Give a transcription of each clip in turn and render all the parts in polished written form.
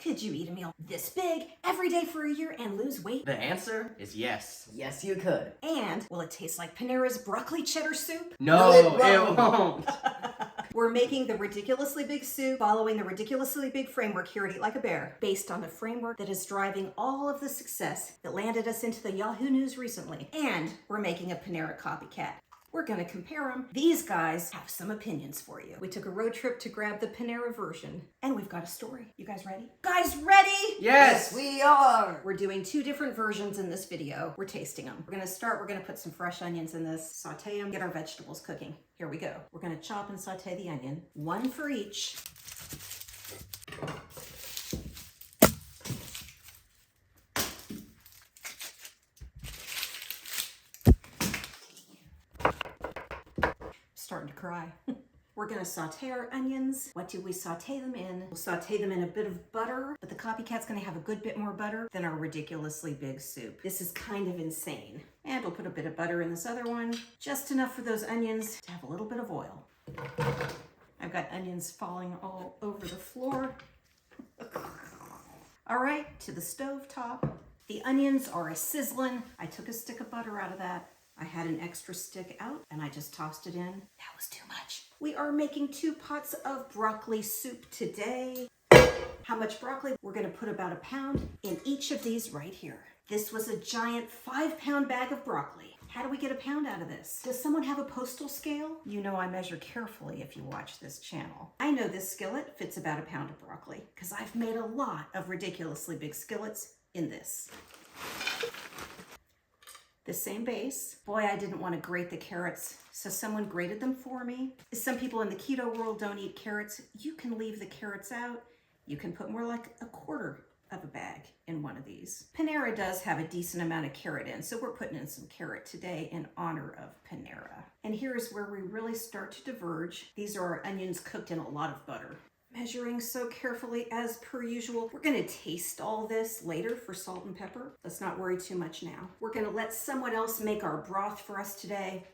Could you eat a meal this big every day for a year and lose weight? The answer is yes. Yes, you could. And will it taste like Panera's broccoli cheddar soup? No, it won't. We're making the ridiculously big soup following the ridiculously big framework here at Eat Like a Bear, based on the framework that is driving all of the success that landed us into the Yahoo News recently. And we're making a Panera copycat. We're gonna compare them. These guys have some opinions for you. We took a road trip to grab the Panera version, and we've got a story. You guys ready? Guys ready? Yes. We are. We're doing two different versions in this video. We're tasting them. We're gonna put some fresh onions in this, saute them, get our vegetables cooking. Here we go. We're gonna chop and saute the onion, one for each. Starting to cry. We're gonna saute our onions. What do we saute them in? We'll saute them in a bit of butter, but the copycat's gonna have a good bit more butter than our ridiculously big soup. This is kind of insane. And we'll put a bit of butter in this other one, just enough for those onions to have a little bit of oil. I've got onions falling all over the floor. All right, to the stove top. The onions are a sizzling. I took a stick of butter out of that. I had an extra stick out and I just tossed it in. That was too much. We are making 2 pots of broccoli soup today. How much broccoli? We're gonna put about 1 pound in each of these right here. This was a giant 5-pound bag of broccoli. How do we get 1 pound out of this? Does someone have a postal scale? You know I measure carefully if you watch this channel. I know this skillet fits about 1 pound of broccoli because I've made a lot of ridiculously big skillets in this. The same base. Boy, I didn't want to grate the carrots, so someone grated them for me. Some people in the keto world don't eat carrots. You can leave the carrots out. You can put more like 1/4 of a bag in one of these. Panera does have a decent amount of carrot in, so we're putting in some carrot today in honor of Panera. And here's where we really start to diverge. These are our onions cooked in a lot of butter. Measuring so carefully as per usual. We're gonna taste all this later for salt and pepper. Let's not worry too much now. We're gonna let someone else make our broth for us today.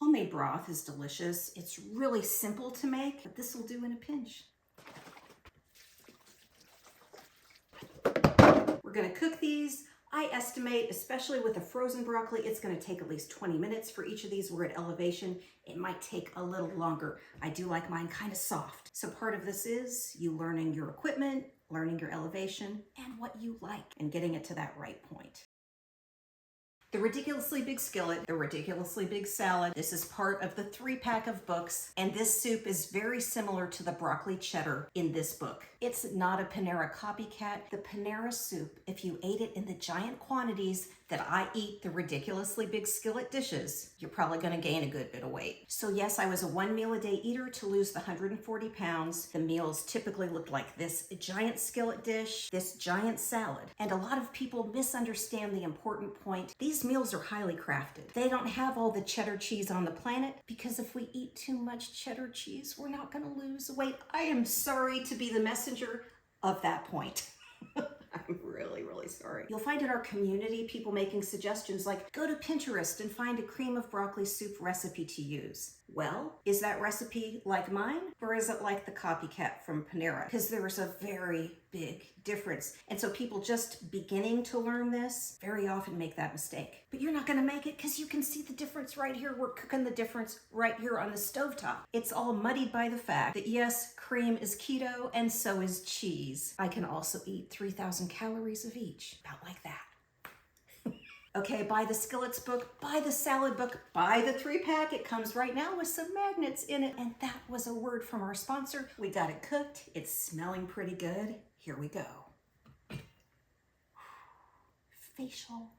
Homemade broth is delicious. It's really simple to make, but this will do in a pinch. We're gonna cook these. I estimate, especially with the frozen broccoli, it's gonna take at least 20 minutes for each of these. We're at elevation. It might take a little longer. I do like mine kind of soft. So part of this is you learning your equipment, learning your elevation, and what you like, and getting it to that right point. The ridiculously big skillet, the ridiculously big salad. This is part of the 3-pack of books, and this soup is very similar to the broccoli cheddar in this book. It's not a Panera copycat. The Panera soup, if you ate it in the giant quantities that I eat the ridiculously big skillet dishes, you're probably gonna gain a good bit of weight. So yes, I was a 1 meal a day eater to lose the 140 pounds. The meals typically looked like this giant skillet dish, this giant salad. And a lot of people misunderstand the important point. These meals are highly crafted. They don't have all the cheddar cheese on the planet, because if we eat too much cheddar cheese, we're not gonna lose weight. I am sorry to be the messenger of that point. I'm really, really sorry. You'll find in our community people making suggestions like, go to Pinterest and find a cream of broccoli soup recipe to use. Well, is that recipe like mine, or is it like the copycat from Panera? Because there is a very big difference. And so people just beginning to learn this very often make that mistake. But you're not gonna make it because you can see the difference right here. We're cooking the difference right here on the stovetop. It's all muddied by the fact that yes, cream is keto and so is cheese. I can also eat 3,000 calories of each, about like that. Okay, buy the Skillet's book, buy the salad book, buy the 3-pack. It comes right now with some magnets in it. And that was a word from our sponsor. We got it cooked. It's smelling pretty good. Here we go. Facial.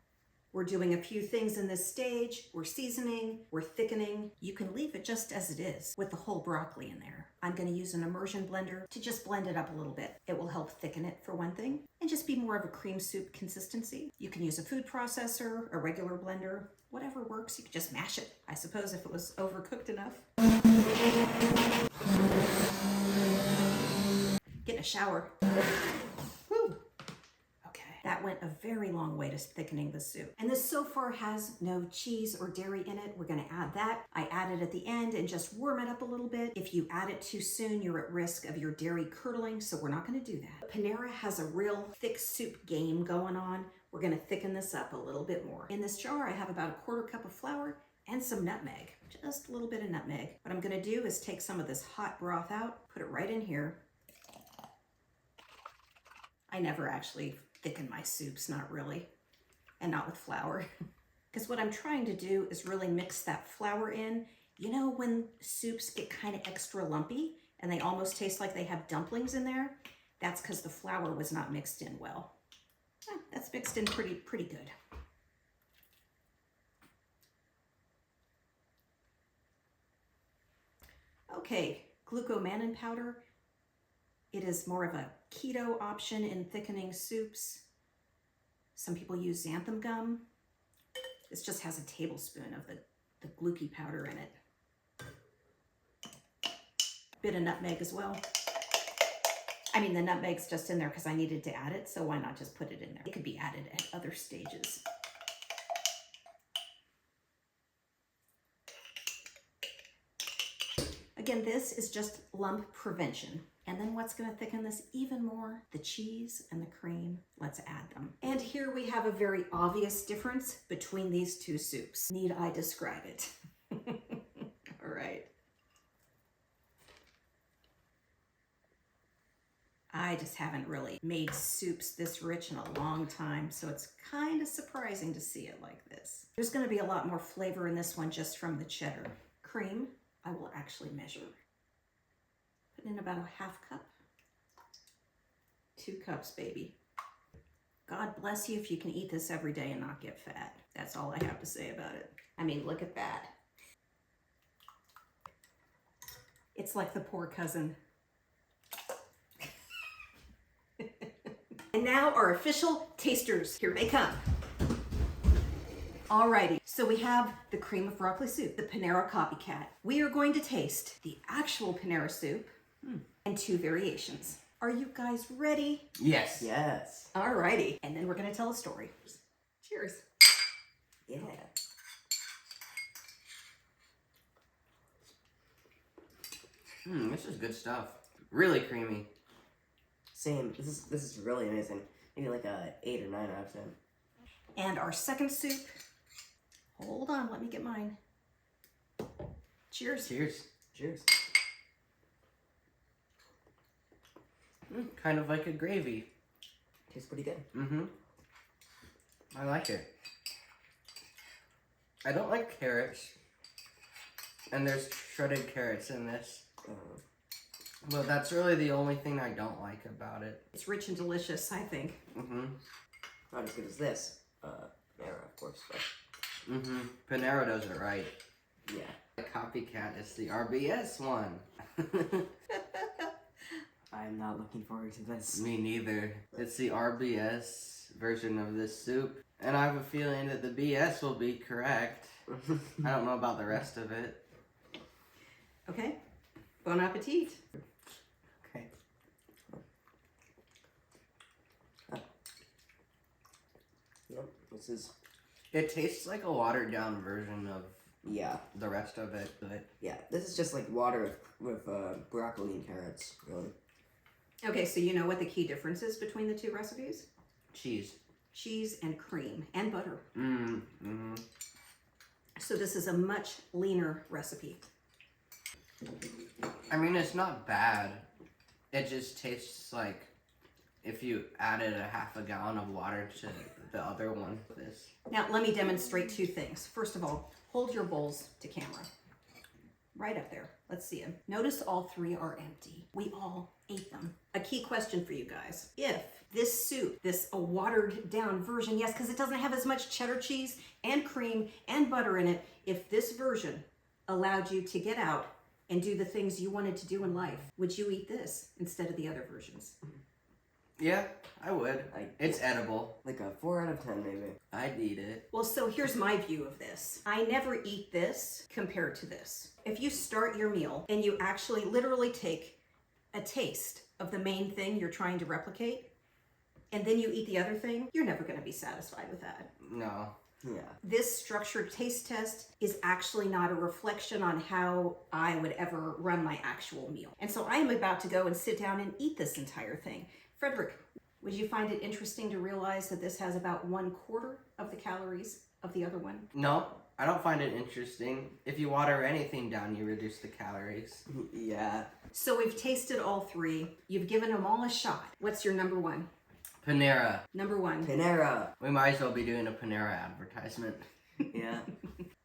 We're doing a few things in this stage. We're seasoning, we're thickening. You can leave it just as it is with the whole broccoli in there. I'm gonna use an immersion blender to just blend it up a little bit. It will help thicken it for one thing, and just be more of a cream soup consistency. You can use a food processor, a regular blender, whatever works. You can just mash it, I suppose, if it was overcooked enough. Get in a shower. Woo. Okay, That went a very long way to thickening the soup. And this so far has no cheese or dairy in it. We're gonna add that. I add it at the end and just warm it up a little bit. If you add it too soon, you're at risk of your dairy curdling, so we're not gonna do that. Panera has a real thick soup game going on. We're gonna thicken this up a little bit more. In this jar, I have about a 1/4 cup of flour and some nutmeg, just a little bit of nutmeg. What I'm gonna do is take some of this hot broth out, put it right in here. I never actually thicken my soups, not really, and not with flour. Because what I'm trying to do is really mix that flour in. You know when soups get kind of extra lumpy and they almost taste like they have dumplings in there? That's because the flour was not mixed in well. That's mixed in pretty good. Okay, glucomannan powder. It is more of a keto option in thickening soups. Some people use xanthan gum. This just has a tablespoon of the glucose powder in it. Bit of nutmeg as well. I mean, the nutmeg's just in there because I needed to add it, so why not just put it in there? It could be added at other stages. Again, this is just lump prevention. And then what's gonna thicken this even more? The cheese and the cream. Let's add them. And here we have a very obvious difference between these two soups. Need I describe it? All right. I just haven't really made soups this rich in a long time, so it's kind of surprising to see it like this. There's gonna be a lot more flavor in this one just from the cheddar. Cream, I will actually measure. Put in about a 1/2 cup. 2 cups, baby. God bless you if you can eat this every day and not get fat. That's all I have to say about it. I mean, look at that. It's like the poor cousin. And now our official tasters. Here they come. Alrighty, so we have the cream of broccoli soup, the Panera copycat. We are going to taste the actual Panera soup and 2 variations. Are you guys ready? Yes. Yes. Alrighty, and then we're gonna tell a story. Cheers. Yeah. This is good stuff. Really creamy. Same. This is really amazing. Maybe like a 8 or 9 out of 10. And our second soup, hold on, let me get mine. Cheers. Cheers. Cheers. Kind of like a gravy. Tastes pretty good. I like it. I don't like carrots. And there's shredded carrots in this. Well, that's really the only thing I don't like about it. It's rich and delicious, I think. Not as good as this. Panera, of course, but... Panera does it right. Yeah. The copycat is the RBS one. I'm not looking forward to this. Me neither. It's the RBS version of this soup. And I have a feeling that the BS will be correct. I don't know about the rest of it. Okay, bon appetit. Okay. Yep, this is... It tastes like a watered down version of Yeah. the rest of it, but... Yeah, this is just like water with broccoli and carrots, really. Okay, so you know what the key difference is between the 2 recipes? Cheese. Cheese and cream and butter. Mm-hmm. So this is a much leaner recipe. I mean, it's not bad. It just tastes like if you added a 1/2 gallon of water to the other one. This. Now, let me demonstrate 2 things. First of all, hold your bowls to camera. Right up there. Let's see them. Notice all 3 are empty. We all ate them. A key question for you guys. If this soup, a watered down version, yes, because it doesn't have as much cheddar cheese and cream and butter in it, if this version allowed you to get out and do the things you wanted to do in life, would you eat this instead of the other versions? Yeah, I would. It's edible. Like a 4 out of 10, maybe. I'd eat it. Well, so here's my view of this. I never eat this compared to this. If you start your meal and you actually literally take a taste of the main thing you're trying to replicate, and then you eat the other thing, you're never going to be satisfied with that. No. Yeah. This structured taste test is actually not a reflection on how I would ever run my actual meal. And so I am about to go and sit down and eat this entire thing. Frederick, would you find it interesting to realize that this has about 1/4 of the calories of the other one? No, I don't find it interesting. If you water anything down, you reduce the calories. Yeah. So we've tasted all three. You've given them all a shot. What's your number one? Panera. Number one. Panera. We might as well be doing a Panera advertisement. Yeah.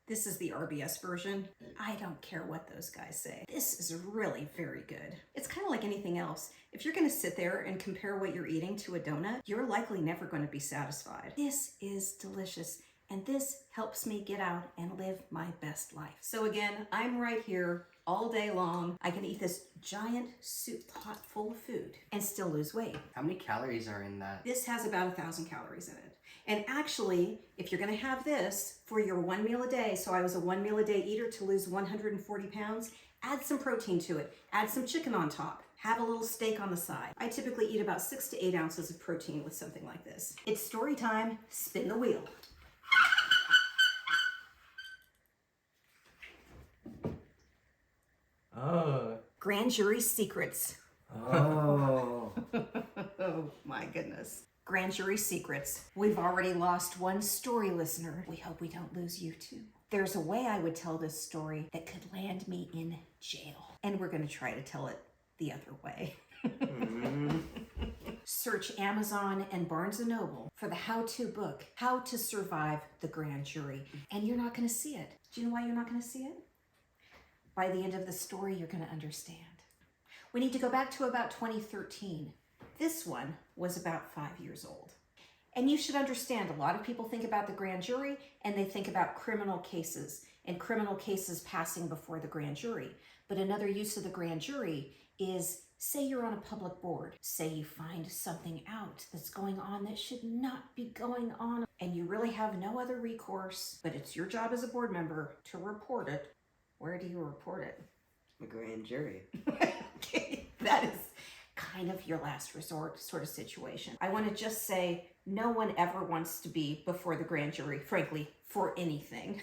This is the RBS version. I don't care what those guys say. This is really very good. It's kind of like anything else. If you're going to sit there and compare what you're eating to a donut, you're likely never going to be satisfied. This is delicious, and this helps me get out and live my best life. So again, I'm right here all day long. I can eat this giant soup pot full of food and still lose weight. How many calories are in that? This has about 1,000 calories in it. And actually, if you're gonna have this for your 1 meal a day, so I was a 1 meal a day eater to lose 140 pounds, add some protein to it, add some chicken on top, have a little steak on the side. I typically eat about 6 to 8 ounces of protein with something like this. It's story time, spin the wheel. Oh. Grand jury secrets. Oh. Oh my goodness. Grand jury secrets. We've already lost one story listener. We hope we don't lose you too. There's a way I would tell this story that could land me in jail. And we're going to try to tell it the other way. Search Amazon and Barnes & Noble for the how-to book, How to Survive the Grand Jury. And you're not going to see it. Do you know why you're not going to see it? By the end of the story, you're going to understand. We need to go back to about 2013. This one was about 5 years old. And you should understand, a lot of people think about the grand jury and they think about criminal cases and criminal cases passing before the grand jury. But another use of the grand jury is, say you're on a public board, say you find something out that's going on that should not be going on, and you really have no other recourse, but it's your job as a board member to report it. Where do you report it? The grand jury. Okay, that is kind of your last resort sort of situation. I want to just say no one ever wants to be before the grand jury, frankly, for anything.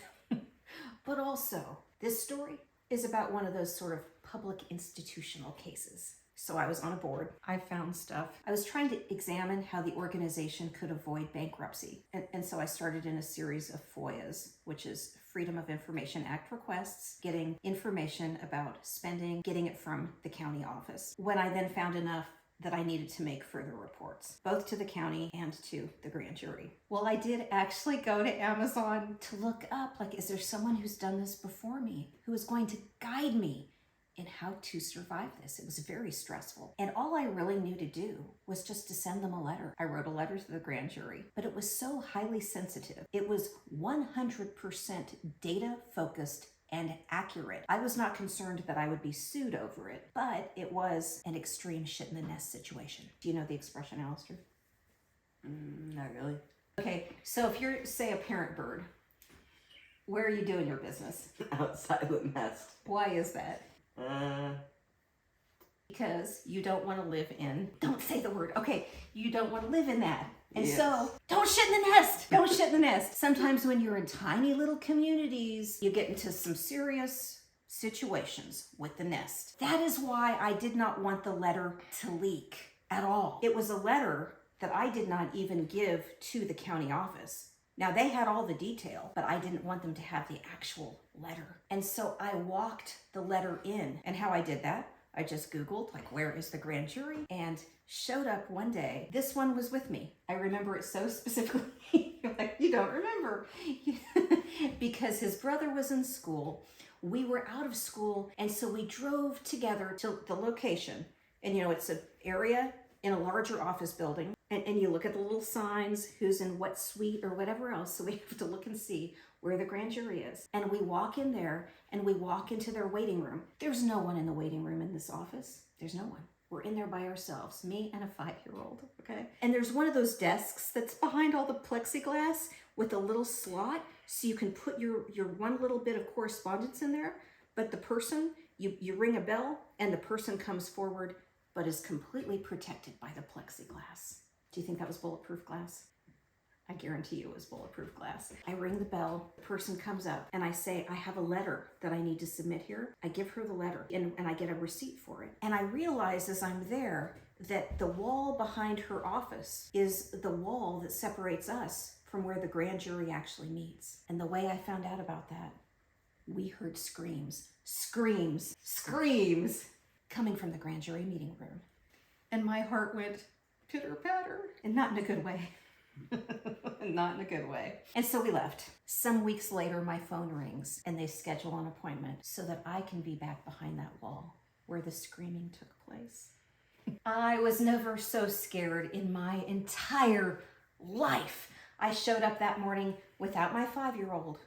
But also, this story is about one of those sort of public institutional cases. So I was on a board. I found stuff. I was trying to examine how the organization could avoid bankruptcy. And so I started in a series of FOIAs, which is Freedom of Information Act requests, getting information about spending, getting it from the county office. When I then found enough that I needed to make further reports, both to the county and to the grand jury. Well, I did actually go to Amazon to look up, like, is there someone who's done this before me, who is going to guide me in how to survive this? It was very stressful. And all I really knew to do was just to send them a letter. I wrote a letter to the grand jury, but it was so highly sensitive. It was 100% data focused and accurate. I was not concerned that I would be sued over it, but it was an extreme shit in the nest situation. Do you know the expression, Alistair? Not really. Okay, so if you're, say, a parent bird, where are you doing your business? Outside the nest. Why is that? Because you don't want to live in, don't say the word, okay, you don't want to live in that. And Yes. so, don't shit in the nest, don't shit in the nest. Sometimes when you're in tiny little communities, you get into some serious situations with the nest. That is why I did not want the letter to leak at all. It was a letter that I did not even give to the county office. Now, they had all the detail, but I didn't want them to have the actual letter. And so I walked the letter in. And how I did that, I just Googled, like, where is the grand jury? And showed up one day. This one was with me. I remember it so specifically. You're like, you don't remember. Because his brother was in school. We were out of school. And so we drove together to the location. And, you know, it's an area in a larger office building. And you look at the little signs, who's in what suite or whatever else. So we have to look and see where the grand jury is. And we walk in there and we walk into their waiting room. There's no one in the waiting room in this office. There's no one. We're in there by ourselves, me and a 5-year-old, okay? And there's one of those desks that's behind all the plexiglass with a little slot so you can put your one little bit of correspondence in there. But the person, you ring a bell and the person comes forward but is completely protected by the plexiglass. Do you think that was bulletproof glass? I guarantee you it was bulletproof glass. I ring the bell, the person comes up, and I say, I have a letter that I need to submit here. I give her the letter, and I get a receipt for it. And I realize as I'm there that the wall behind her office is the wall that separates us from where the grand jury actually meets. And the way I found out about that, we heard screams, screams, screams coming from the grand jury meeting room. And my heart went pitter-patter, and not in a good way. Not in a good way. And so we left. Some weeks later, my phone rings and they schedule an appointment so that I can be back behind that wall where the screaming took place. I was never so scared in my entire life. I showed up that morning without my 5-year-old,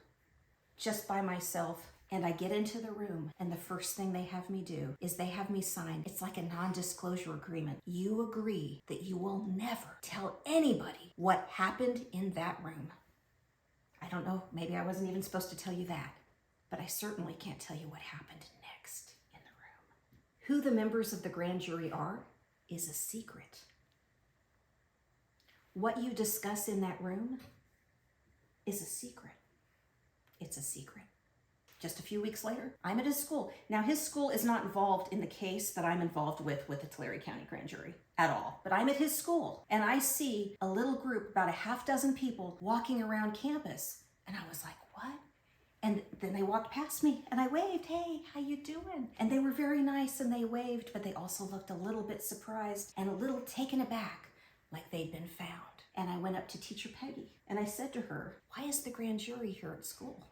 just by myself. And I get into the room, and the first thing they have me do is they have me sign. It's like a non-disclosure agreement. You agree that you will never tell anybody what happened in that room. I don't know, maybe I wasn't even supposed to tell you that, but I certainly can't tell you what happened next in the room. Who the members of the grand jury are is a secret. What you discuss in that room is a secret. It's a secret. Just a few weeks later, I'm at his school. Now, his school is not involved in the case that I'm involved with the Tulare County Grand Jury at all. But I'm at his school, and I see a little group, about a half dozen people, walking around campus. And I was like, what? And then they walked past me, and I waved, hey, how you doing? And they were very nice, and they waved, but they also looked a little bit surprised and a little taken aback, like they'd been found. And I went up to Teacher Peggy, and I said to her, why is the grand jury here at school?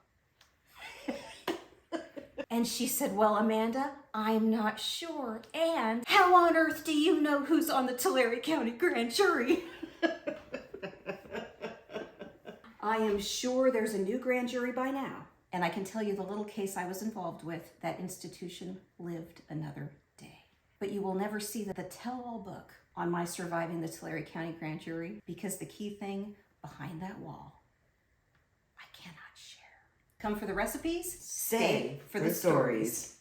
And she said, well, Amanda, I'm not sure. And how on earth do you know who's on the Tulare County Grand Jury? I am sure there's a new grand jury by now. And I can tell you the little case I was involved with, that institution lived another day. But you will never see the tell-all book on my surviving the Tulare County Grand Jury, because the key thing behind that wall, I cannot share. Come for the recipes, stay for the stories.